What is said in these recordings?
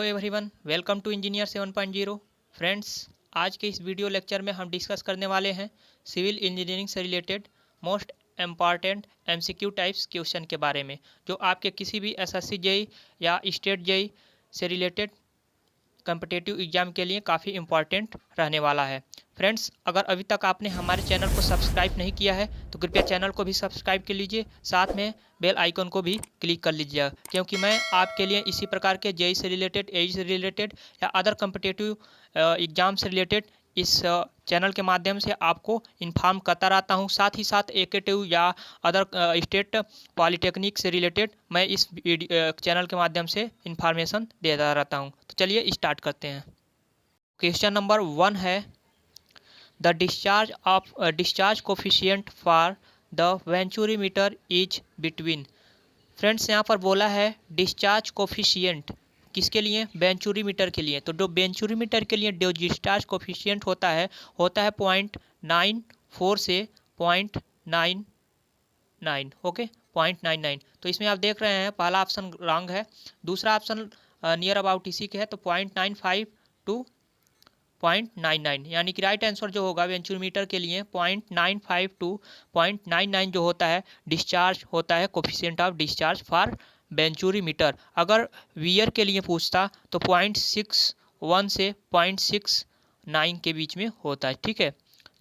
Everyone, welcome to engineer 7.0। Friends, आज के इस वीडियो लेक्चर में हम डिस्कस करने वाले हैं सिविल इंजीनियरिंग से related most important MCQ types question के बारे में, जो आपके किसी भी एसएससी जेई या स्टेट जेई से रिलेटेड कॉम्पिटिटिव एग्जाम के लिए काफ़ी इम्पॉर्टेंट रहने वाला है। फ्रेंड्स, अगर अभी तक आपने हमारे चैनल को सब्सक्राइब नहीं किया है तो कृपया चैनल को भी सब्सक्राइब कर लीजिए, साथ में बेल आइकन को भी क्लिक कर लीजिए, क्योंकि मैं आपके लिए इसी प्रकार के जेई से रिलेटेड, एई से रिलेटेड या अदर कॉम्पिटिटिव एग्जाम से रिलेटेड इस चैनल के माध्यम से आपको इन्फॉर्म करता रहता हूं। साथ ही साथ एकेटिव या अदर स्टेट पॉलिटेक्निक से रिलेटेड मैं इस चैनल के माध्यम से इन्फॉर्मेशन देता रहता हूं। तो चलिए स्टार्ट करते हैं। क्वेश्चन नंबर 1 है the discharge coefficient for the venturimeter is between. Friends, यहाँ पर बोला है डिस्चार्ज कोफिशिएंट किसके लिए? वेंचुरीमीटर के लिए। तो जो वेंचुरीमीटर के लिए जो डिस्चार्ज कोफिशिएंट होता है 0.94 से 0.99। ओके, 0.99। तो इसमें आप देख रहे हैं पहला ऑप्शन रॉन्ग है, दूसरा ऑप्शन नियर अबाउट इसी के है, तो 0.95 टू 0.99, यानी कि राइट आंसर जो होगा वेंचुरीमीटर के लिए 0.95 टू 0.99 जो होता है डिस्चार्ज होता है coefficient of discharge for venturimeter. अगर वियर के लिए पूछता तो 0.61 से 0.69 के बीच में होता है। ठीक है,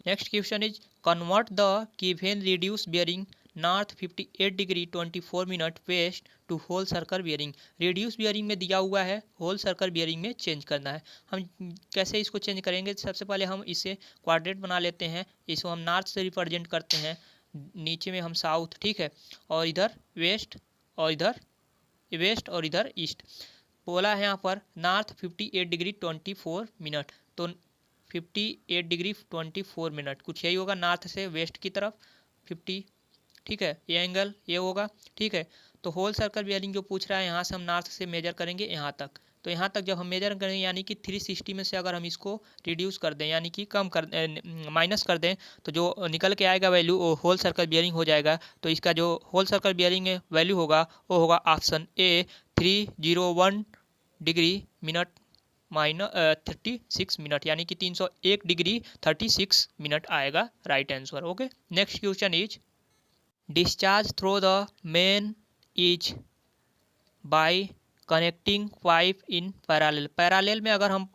next question is convert the given reduce bearing north 58 degree 24 minute west to whole circle bearing. Reduce bearing में दिया हुआ है होल सर्कल बियरिंग में चेंज करना है। हम कैसे इसको चेंज करेंगे? सबसे पहले हम इसे क्वाड्रेंट बना लेते हैं, इसको हम नॉर्थ से रिप्रेजेंट करते हैं, नीचे में हम साउथ, ठीक है, और इधर वेस्ट और इधर वेस्ट और इधर ईस्ट। बोला है यहाँ पर नॉर्थ 58 डिग्री 24 मिनट, तो 58 डिग्री 24 मिनट कुछ यही होगा, नॉर्थ से वेस्ट की तरफ 50, ठीक है, ये एंगल ये होगा। ठीक है, तो होल सर्कल बियरिंग जो पूछ रहा है यहाँ से हम नॉर्थ से मेजर करेंगे यहाँ तक, तो यहाँ तक जब हम मेजर करेंगे यानी कि 360 में से अगर हम इसको रिड्यूस कर दें यानी कि कम कर माइनस कर दें तो जो निकल के आएगा वैल्यू वो होल सर्कल बियरिंग हो जाएगा। तो इसका जो होल सर्कल बियरिंग वैल्यू होगा वो होगा ऑप्शन ए 301 डिग्री मिनट माइनस 36 मिनट, यानी कि 301 डिग्री 36 मिनट आएगा right answer. Okay, next question is discharge through the main is by connecting pipe in parallel. Parallel में अगर हम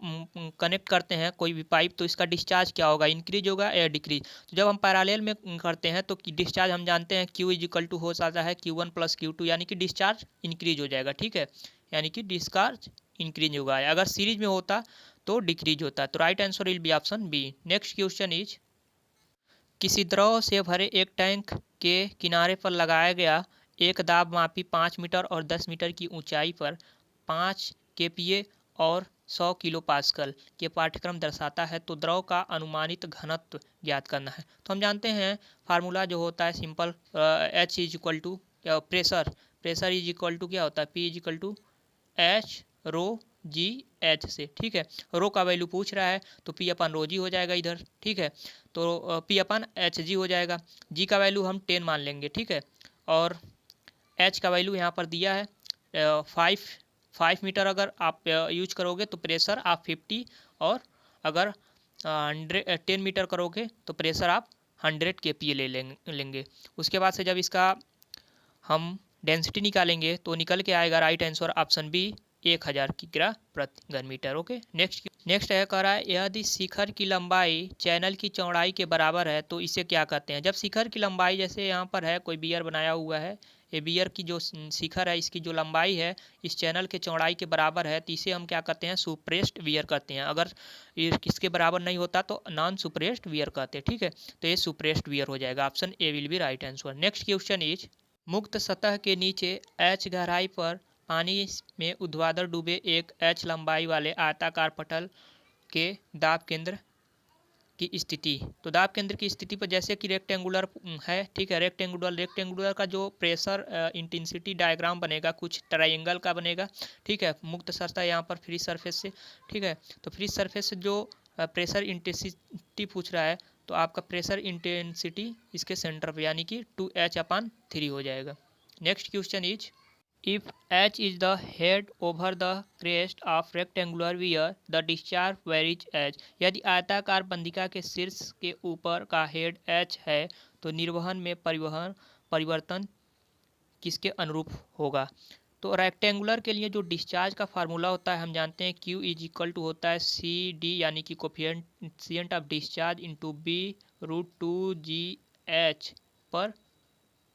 कनेक्ट करते हैं कोई भी पाइप तो इसका डिस्चार्ज क्या होगा? इंक्रीज होगा या डिक्रीज? तो जब हम पैरेलल में करते हैं तो डिस्चार्ज हम जानते हैं Q इज इक्वल टू हो जाता है Q1 प्लस Q2, यानी कि डिस्चार्ज इंक्रीज हो जाएगा। ठीक है, यानी कि डिस्चार्ज इंक्रीज होगा। अगर सीरीज में होता तो डिक्रीज होता। तो right answer will be option B. Next question is किसी द्रव से भरे एक टैंक के किनारे पर लगाया गया एक दाब मापी 5 मीटर और 10 मीटर की ऊंचाई पर 5 kPa और 100 किलो पास्कल के पाठ्यक्रम दर्शाता है, तो द्रव का अनुमानित घनत्व ज्ञात करना है। तो हम जानते हैं फार्मूला जो होता है simple, H is equal to pressure is equal to क्या होता है? P is equal to H rho G H से। ठीक है, रो का वैल्यू पूछ रहा है तो P अपन रो जी हो जाएगा इधर। ठीक है, तो P अपन एच जी हो जाएगा। जी का वैल्यू हम 10 मान लेंगे। ठीक है, और एच का वैल्यू यहाँ पर दिया है 5 मीटर। अगर आप यूज करोगे तो प्रेशर आप 50, और अगर 10 मीटर करोगे तो प्रेशर आप 100 kPa ले लेंगे। उसके बाद से जब इसका हम डेंसिटी निकालेंगे तो निकल के आएगा राइट आंसर ऑप्शन बी 1000 किग्रा प्रति घन मीटर। ओके, नेक्स्ट है कह रहा है यदि शिखर की लंबाई चैनल की चौड़ाई के बराबर है तो इसे क्या कहते हैं? जब शिखर की लंबाई, जैसे यहाँ पर है कोई बियर बनाया हुआ है, ये बियर की जो शिखर है इसकी जो लंबाई है इस चैनल के चौड़ाई के बराबर है, तो इसे हम क्या कहते हैं? सुप्रेस्ड वियर कहते हैं। अगर ये किसके बराबर नहीं होता तो नॉन सुप्रेस्ड वियर कहते हैं। ठीक है, तो ये सुप्रेस्ड वियर हो जाएगा, option A will be right answer. Next question is मुक्त सतह के नीचे H गहराई पर पानी में ऊर्ध्वाधर डूबे एक H लंबाई वाले आयताकार पटल के दाब केंद्र की स्थिति। तो दाब केंद्र की स्थिति पर जैसे कि रेक्टेंगुलर है, ठीक है, रेक्टेंगुलर का जो प्रेशर इंटेंसिटी डायग्राम बनेगा कुछ ट्रायंगल का बनेगा। ठीक है, मुक्त सतह यहाँ पर फ्री सरफेस से। ठीक है, तो फ्री सरफेस से जो प्रेशर इंटेंसिटी पूछ रहा है तो आपका प्रेशर इंटेंसिटी इसके सेंटर पे यानी कि 2H/3 हो जाएगा। Next question is If h is the head over the crest of rectangular where the discharge varies h, यदि आयताकार बंदिका के शीर्ष के ऊपर का हेड h है तो निर्वहन में परिवर्तन किसके अनुरूप होगा। तो रेक्टेंगुलर के लिए जो डिस्चार्ज का फार्मूला होता है हम जानते हैं Q इज इक्वल टू होता है सी डी यानी कि coefficient of discharge into B root two G H पर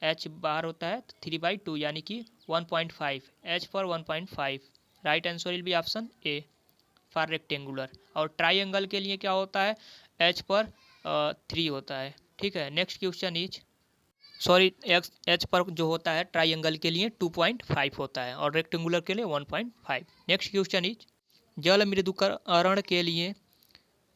एच बार होता है 3/2 यानी कि 1.5 एच पर 1.5। Right answer will be option A for rectangular. और ट्राइंगल के लिए क्या होता है एच पर 3 होता है। ठीक है, next question is sorry H पर जो होता है ट्राइंगल के लिए 2.5 होता है और रेक्टेंगुलर के लिए 1.5। नेक्स्ट क्वेश्चन इज जल मृदुकरण के लिए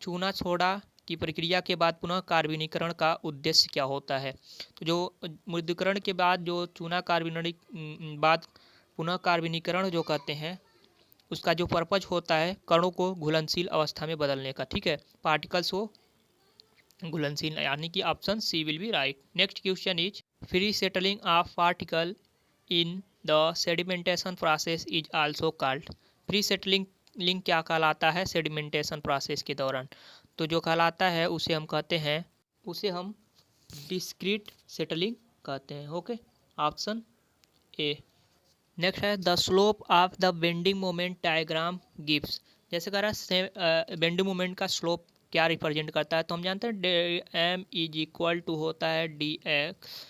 चूना सोडा की प्रक्रिया के बाद पुनः कार्बनीकरण का उद्देश्य क्या होता है। तो जो मृदुकरण के बाद जो चूना बाद पुनः कार्बनीकरण जो कहते हैं उसका जो पर्पज होता है कणों को घुलनशील अवस्था में बदलने का। ठीक है, पार्टिकल्स को घुलनशील यानी कि option C will be right. Next question is free settling of particle in the sedimentation process is also called. Free settling क्या कहलाता है सेडिमेंटेशन प्रोसेस के दौरान। तो जो कहलाता है उसे हम डिस्क्रीट सेटलिंग कहते हैं। Okay, option A. नेक्स्ट है the slope of the bending moment diagram gives. जैसे कह रहा है बेंडिंग मोमेंट का स्लोप क्या रिप्रेजेंट करता है तो हम जानते हैं एम इज इक्वल टू होता है डी एक्स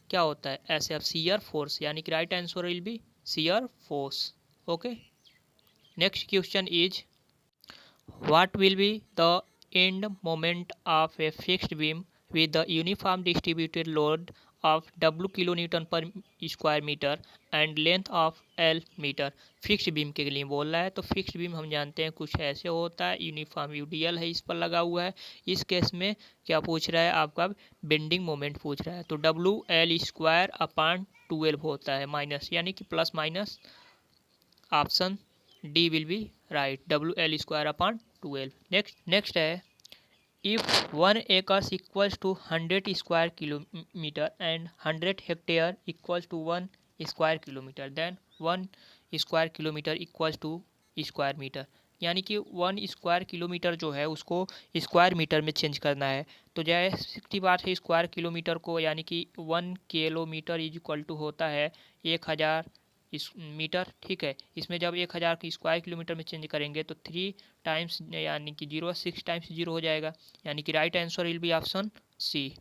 क्या होता है एस एफ सीयर फोर्स यानी कि right answer will be shear force. Okay, next question is what will be the end moment of a fixed beam with the uniform distributed load of W kilonewton per square meter and length of L metre. Fixed beam के लिए बोल रहा है तो fixed beam हम जानते हैं कुछ ऐसे होता है यूनिफॉर्म यूडीएल है इस पर लगा हुआ है। इस केस में क्या पूछ रहा है आपका बेंडिंग मोमेंट पूछ रहा है तो WL²/12 होता है माइनस यानी कि plus minus option D will be right WL²/12। Next है if 1 acres equals to 100 square kilometre and 100 hectare equals to 1 square kilometre then 1 square kilometre equals to square metre. यानी कि 1 स्क्वायर किलोमीटर जो है उसको square metre में change करना है। तो जैसे की बात है स्क्वायर किलोमीटर को यानी कि 1 किलोमीटर इज इक्वल टू होता है 1000 मीटर। ठीक है, इसमें जब 1000 की स्क्वायर किलोमीटर में चेंज करेंगे तो 3 टाइम्स यानी कि 6 टाइम्स 0 हो जाएगा यानी कि right answer will be option C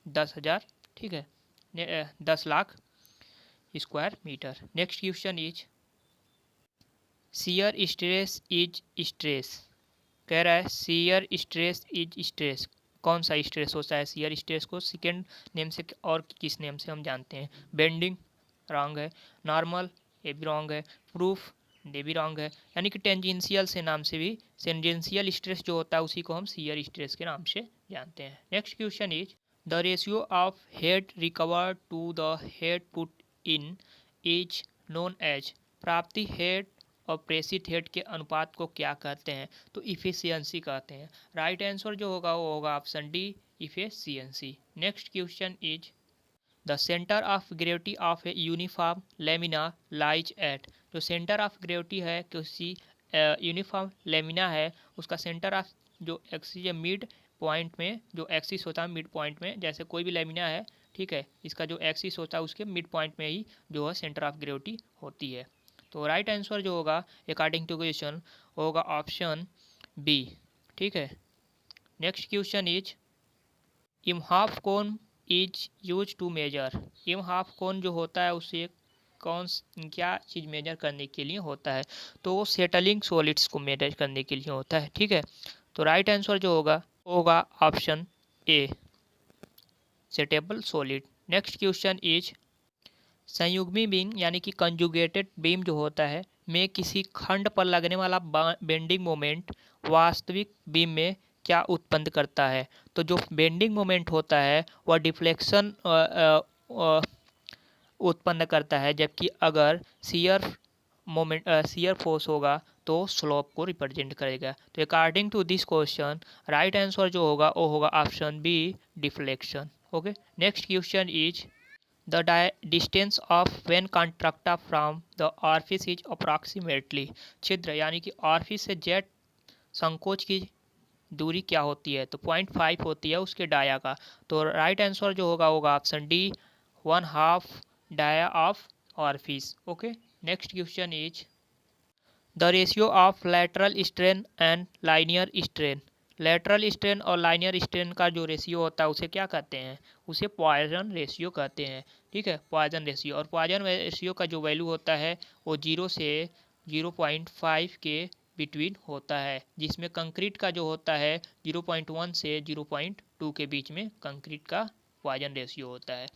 10,000। ठीक है, 10 lakh square metre. Next question is shear stress is stress. कह रहा है शियर स्ट्रेस इज स्ट्रेस। कौन सा स्ट्रेस होता है शियर स्ट्रेस को सेकेंड नेम से और किस नेम से हम जानते हैं। बेंडिंग रॉन्ग है, नॉर्मल ये भी रॉन्ग है, प्रूफ ये भी रॉन्ग है यानी कि टेंजेंशियल से नाम से भी टेंजेंशियल स्ट्रेस जो होता है उसी को हम शियर स्ट्रेस के नाम से जानते हैं। Next question is the ratio of head recover to the head put in is known as. प्राप्ति हेड और प्रेषित हेड के अनुपात को क्या कहते हैं तो इफिशियंसी कहते हैं। राइट आंसर जो होगा वो होगा option D efficiency. Next question is the centre of gravity of a uniform lamina lies at. जो सेंटर ऑफ ग्रेविटी है किसी यूनिफॉर्म लेमिना है उसका सेंटर ऑफ जो एक्सिस मिड पॉइंट में जो एक्सिस होता है मिड पॉइंट में जैसे कोई भी लेमिना है। ठीक है, इसका जो एक्सिस होता है उसके मिड पॉइंट में ही जो है सेंटर ऑफ ग्रेविटी होती है। तो राइट आंसर जो होगा अकॉर्डिंग टू क्वेश्चन होगा ऑप्शन बी। ठीक है, next question is Imhoff cone is use to measure. Imhoff cone जो होता है उसे क्या चीज़ मेजर करने के लिए होता है तो वो सेटलिंग सॉलिड्स को मेजर करने के लिए होता है। ठीक है, तो राइट आंसर जो होगा option A stable solid. Next question is संयुग्मी बीम यानी कि कंजुगेटेड बीम जो होता है में किसी खंड पर लगने वाला बेंडिंग मोमेंट वास्तविक बीम में क्या उत्पन्न करता है। तो जो बेंडिंग मोमेंट होता है वह डिफ्लेक्शन उत्पन्न करता है जबकि अगर शियर फोर्स होगा तो स्लोप को रिप्रेजेंट करेगा। तो according to this question right answer जो होगा वो होगा option B deflection. Okay, next question is the distance of vena contracta from the orifice is approximately. छिद्र यानी कि ऑर्फिस से जेट संकोच की दूरी क्या होती है, तो 0.5 होती है उसके डाया का। तो राइट आंसर जो होगा option D, 1/2 dia of orifice. Okay, next question is the ratio of lateral strain and linear strain. Lateral strain और लाइनियर स्ट्रेन का जो रेशियो होता है उसे क्या कहते हैं, उसे पॉइजन रेशियो कहते हैं। ठीक है, पॉइजन रेशियो। और पॉइजन रेशियो का जो वैल्यू होता है वो 0 से 0.5 के बिटवीन होता है, जिसमें कंक्रीट का जो होता है 0.1 से 0.2 के बीच में कंक्रीट का पॉइजन रेशियो होता है।